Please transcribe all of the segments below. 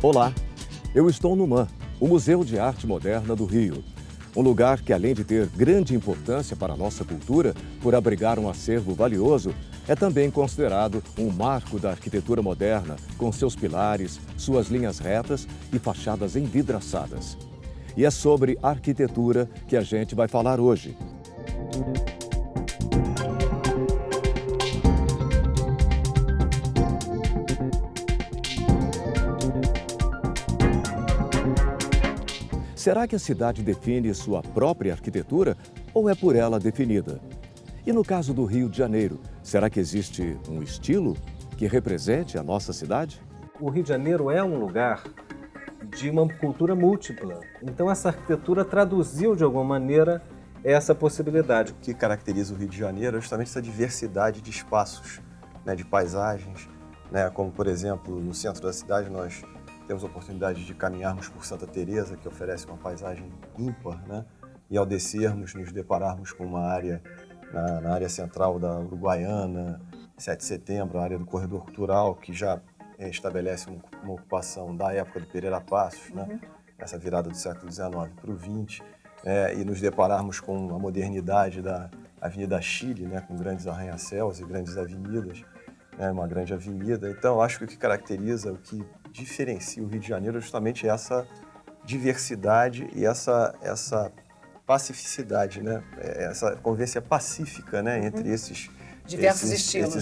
Olá, eu estou no MAM, o Museu de Arte Moderna do Rio. Um lugar que, além de ter grande importância para a nossa cultura, por abrigar um acervo valioso, é também considerado um marco da arquitetura moderna, com seus pilares, suas linhas retas e fachadas envidraçadas. E é sobre arquitetura que a gente vai falar hoje. Será que a cidade define sua própria arquitetura ou é por ela definida? E no caso do Rio de Janeiro, será que existe um estilo que represente a nossa cidade? O Rio de Janeiro é um lugar de uma cultura múltipla. Então essa arquitetura traduziu de alguma maneira essa possibilidade. O que caracteriza o Rio de Janeiro é justamente essa diversidade de espaços, de paisagens, como por exemplo no centro da cidade nós temos a oportunidade de caminharmos por Santa Teresa, que oferece uma paisagem ímpar, e ao descermos nos depararmos com uma área na área central da Uruguaiana, 7 de setembro, a área do Corredor Cultural, que já estabelece uma ocupação da época do Pereira Passos, essa virada do século XIX para o XX, e nos depararmos com a modernidade da Avenida Chile, com grandes arranha-céus e grandes avenidas, uma grande avenida. Então, acho que o que caracteriza, o que diferencia o Rio de Janeiro é justamente essa diversidade e essa pacificidade, essa convivência pacífica, entre esses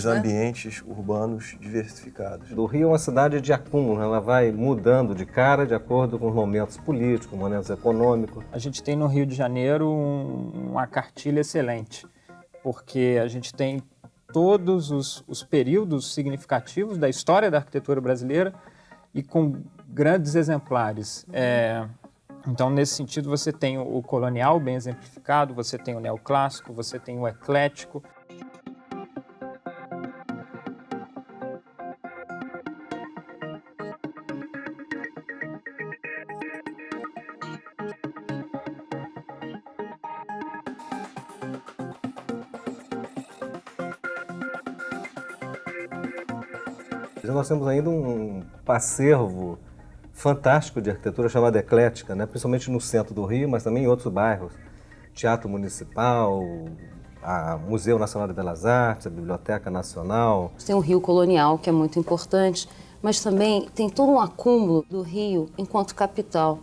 ambientes urbanos diversificados. O Rio é uma cidade de acúmulo, ela vai mudando de cara de acordo com os momentos políticos, momentos econômicos. A gente tem no Rio de Janeiro uma cartilha excelente, porque a gente tem todos os períodos significativos da história da arquitetura brasileira e com grandes exemplares. Então, nesse sentido, você tem o colonial bem exemplificado, você tem o neoclássico, você tem o eclético. Nós temos ainda um acervo fantástico de arquitetura chamada eclética, principalmente no centro do Rio, mas também em outros bairros. Teatro Municipal, o Museu Nacional de Belas Artes, a Biblioteca Nacional. Tem o Rio Colonial, que é muito importante, mas também tem todo um acúmulo do Rio enquanto capital.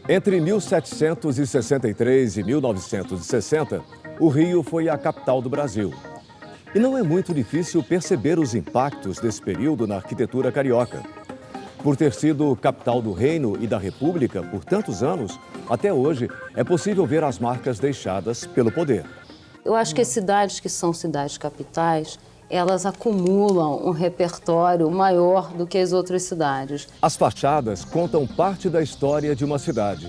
Entre 1763 e 1960, o Rio foi a capital do Brasil. E não é muito difícil perceber os impactos desse período na arquitetura carioca. Por ter sido capital do Reino e da República por tantos anos, até hoje é possível ver as marcas deixadas pelo poder. Eu acho que as cidades que são cidades capitais, elas acumulam um repertório maior do que as outras cidades. As fachadas contam parte da história de uma cidade.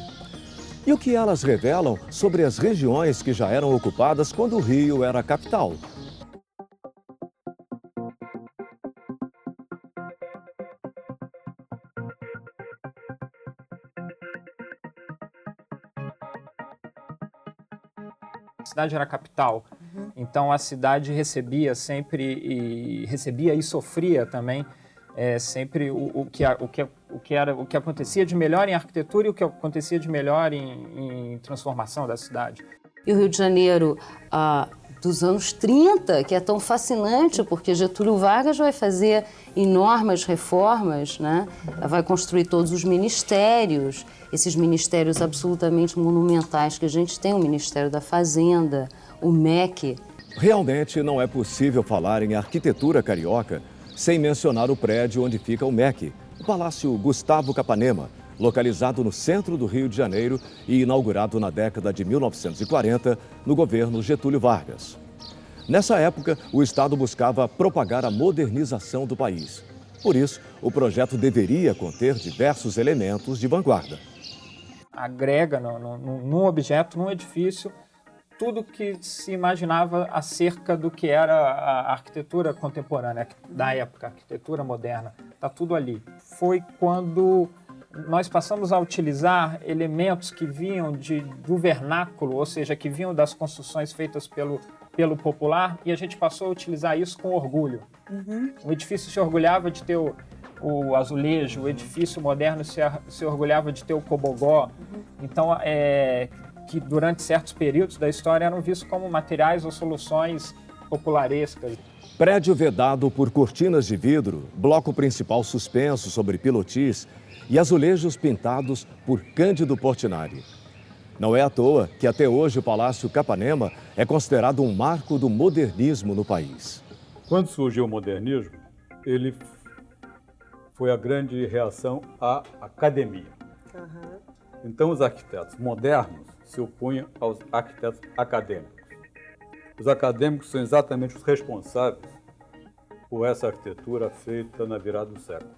E o que elas revelam sobre as regiões que já eram ocupadas quando o Rio era a capital? A cidade era a capital, então a cidade recebia sempre e sofria também sempre o que acontecia de melhor em arquitetura e o que acontecia de melhor em transformação da cidade. E o Rio de Janeiro dos anos 30, que é tão fascinante, porque Getúlio Vargas vai fazer enormes reformas, vai construir todos os ministérios, esses ministérios absolutamente monumentais que a gente tem, o Ministério da Fazenda, o MEC. Realmente não é possível falar em arquitetura carioca sem mencionar o prédio onde fica o MEC, o Palácio Gustavo Capanema, localizado no centro do Rio de Janeiro e inaugurado na década de 1940 no governo Getúlio Vargas. Nessa época, o Estado buscava propagar a modernização do país. Por isso, o projeto deveria conter diversos elementos de vanguarda. Agrega num objeto, num edifício, tudo que se imaginava acerca do que era a arquitetura contemporânea da época, a arquitetura moderna. Está tudo ali. Foi quando nós passamos a utilizar elementos que vinham do vernáculo, ou seja, que vinham das construções feitas pelo popular, e a gente passou a utilizar isso com orgulho. O edifício se orgulhava de ter o azulejo, o edifício moderno se orgulhava de ter o cobogó. Então, que durante certos períodos da história eram vistos como materiais ou soluções popularescas. Prédio vedado por cortinas de vidro, bloco principal suspenso sobre pilotis e azulejos pintados por Cândido Portinari. Não é à toa que até hoje o Palácio Capanema é considerado um marco do modernismo no país. Quando surgiu o modernismo, ele foi a grande reação à academia. Então os arquitetos modernos se opunham aos arquitetos acadêmicos. Os acadêmicos são exatamente os responsáveis por essa arquitetura feita na virada do século.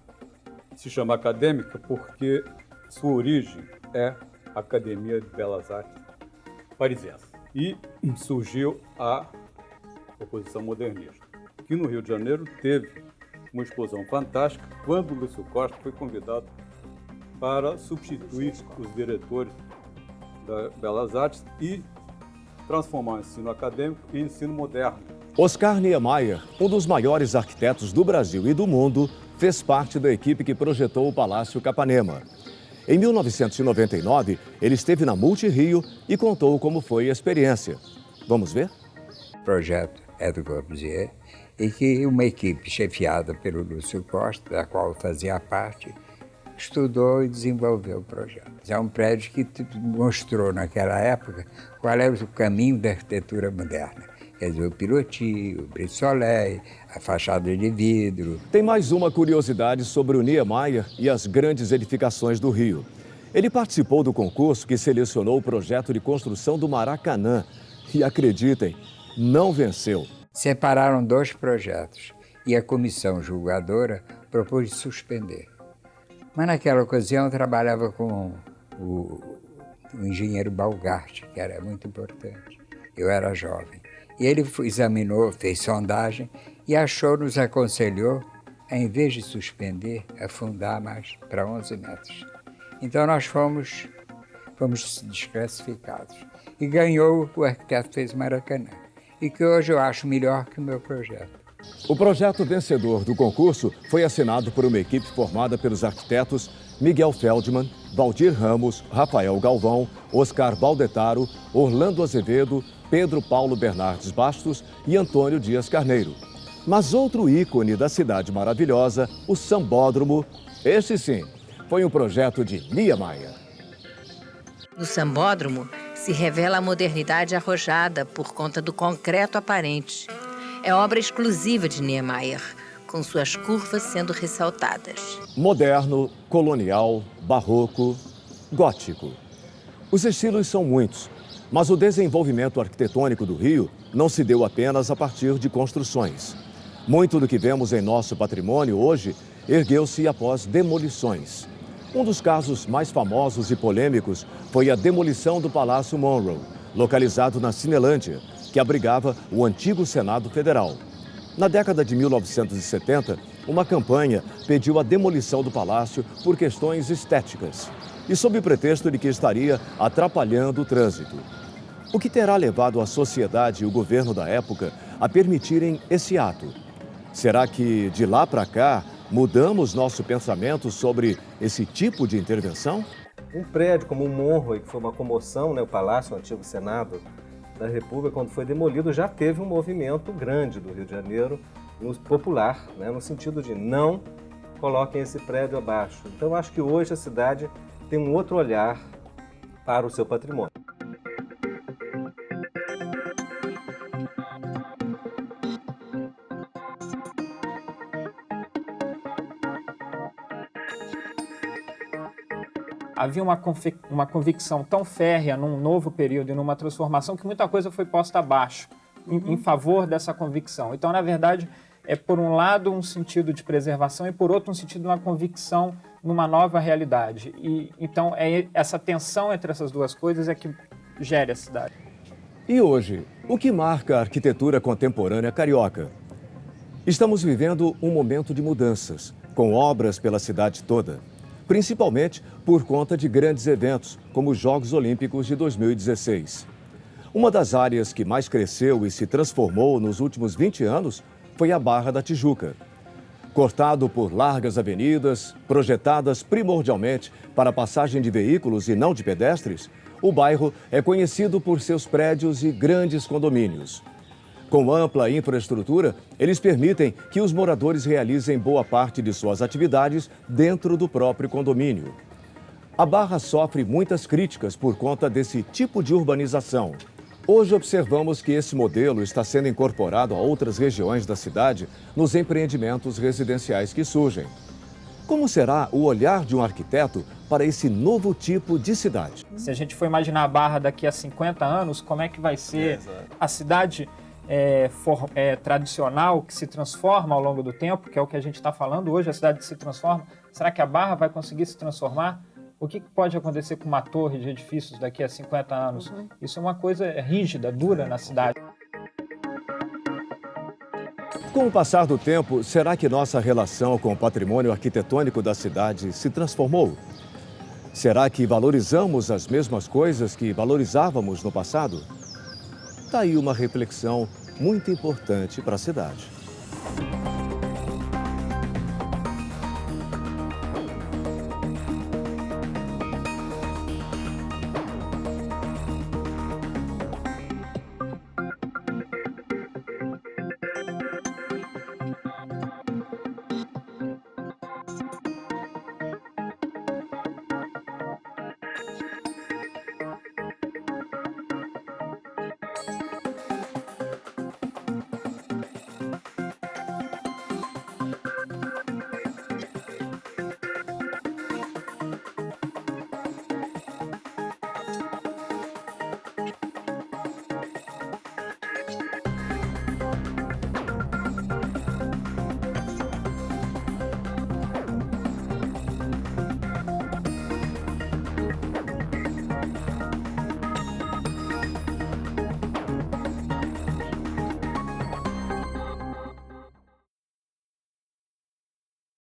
Se chama acadêmica porque sua origem é a Academia de Belas Artes Parisiense. E surgiu a oposição modernista, que no Rio de Janeiro teve uma explosão fantástica quando o Lúcio Costa foi convidado para substituir os diretores da Belas Artes e transformar o ensino acadêmico em ensino moderno. Oscar Niemeyer, um dos maiores arquitetos do Brasil e do mundo, fez parte da equipe que projetou o Palácio Capanema. Em 1999, ele esteve na Multirio e contou como foi a experiência. Vamos ver? O projeto é do Corbusier e que uma equipe chefiada pelo Lúcio Costa, da qual eu fazia parte, estudou e desenvolveu o projeto. É um prédio que mostrou naquela época qual era o caminho da arquitetura moderna. Quer dizer, o pilotis, o brise soleil, a fachada de vidro. Tem mais uma curiosidade sobre o Niemeyer e as grandes edificações do Rio. Ele participou do concurso que selecionou o projeto de construção do Maracanã e, acreditem, não venceu. Separaram 2 projetos e a comissão julgadora propôs suspender. Mas naquela ocasião eu trabalhava com o engenheiro Balgart, que era muito importante. Eu era jovem. E ele examinou, fez sondagem e nos aconselhou, em vez de suspender, afundar mais para 11 metros. Então nós fomos desclassificados. E ganhou o arquiteto fez Maracanã, e que hoje eu acho melhor que o meu projeto. O projeto vencedor do concurso foi assinado por uma equipe formada pelos arquitetos Miguel Feldman, Valdir Ramos, Rafael Galvão, Oscar Baldetaro, Orlando Azevedo, Pedro Paulo Bernardes Bastos e Antônio Dias Carneiro. Mas outro ícone da cidade maravilhosa, o Sambódromo, este sim, foi um projeto de Niemeyer. No Sambódromo se revela a modernidade arrojada por conta do concreto aparente. É obra exclusiva de Niemeyer, com suas curvas sendo ressaltadas. Moderno, colonial, barroco, gótico. Os estilos são muitos, mas o desenvolvimento arquitetônico do Rio não se deu apenas a partir de construções. Muito do que vemos em nosso patrimônio hoje ergueu-se após demolições. Um dos casos mais famosos e polêmicos foi a demolição do Palácio Monroe, localizado na Cinelândia, que abrigava o antigo Senado Federal. Na década de 1970, uma campanha pediu a demolição do palácio por questões estéticas e sob o pretexto de que estaria atrapalhando o trânsito. O que terá levado a sociedade e o governo da época a permitirem esse ato? Será que, de lá para cá, mudamos nosso pensamento sobre esse tipo de intervenção? Um prédio como o Monroe, que foi uma comoção, né, o Palácio, o antigo Senado da República, quando foi demolido, já teve um movimento grande do Rio de Janeiro, popular, né, no sentido de não coloquem esse prédio abaixo. Então, eu acho que hoje a cidade tem um outro olhar para o seu patrimônio. Havia uma convicção tão férrea num novo período e numa transformação que muita coisa foi posta abaixo, em favor dessa convicção. Então, na verdade, é por um lado um sentido de preservação e por outro um sentido de uma convicção numa nova realidade. E então essa tensão entre essas duas coisas é que gera a cidade. E hoje, o que marca a arquitetura contemporânea carioca? Estamos vivendo um momento de mudanças, com obras pela cidade toda. principalmente por conta de grandes eventos, como os Jogos Olímpicos de 2016. Uma das áreas que mais cresceu e se transformou nos últimos 20 anos foi a Barra da Tijuca. Cortado por largas avenidas, projetadas primordialmente para passagem de veículos e não de pedestres, o bairro é conhecido por seus prédios e grandes condomínios. Com ampla infraestrutura, eles permitem que os moradores realizem boa parte de suas atividades dentro do próprio condomínio. A Barra sofre muitas críticas por conta desse tipo de urbanização. Hoje observamos que esse modelo está sendo incorporado a outras regiões da cidade nos empreendimentos residenciais que surgem. Como será o olhar de um arquiteto para esse novo tipo de cidade? Se a gente for imaginar a Barra daqui a 50 anos, como é que vai ser a cidade tradicional que se transforma ao longo do tempo, que é o que a gente está falando hoje, a cidade se transforma. Será que a Barra vai conseguir se transformar? O que pode acontecer com uma torre de edifícios daqui a 50 anos? Isso é uma coisa rígida, dura na cidade. Com o passar do tempo, será que nossa relação com o patrimônio arquitetônico da cidade se transformou? Será que valorizamos as mesmas coisas que valorizávamos no passado? Está aí uma reflexão muito importante para a cidade.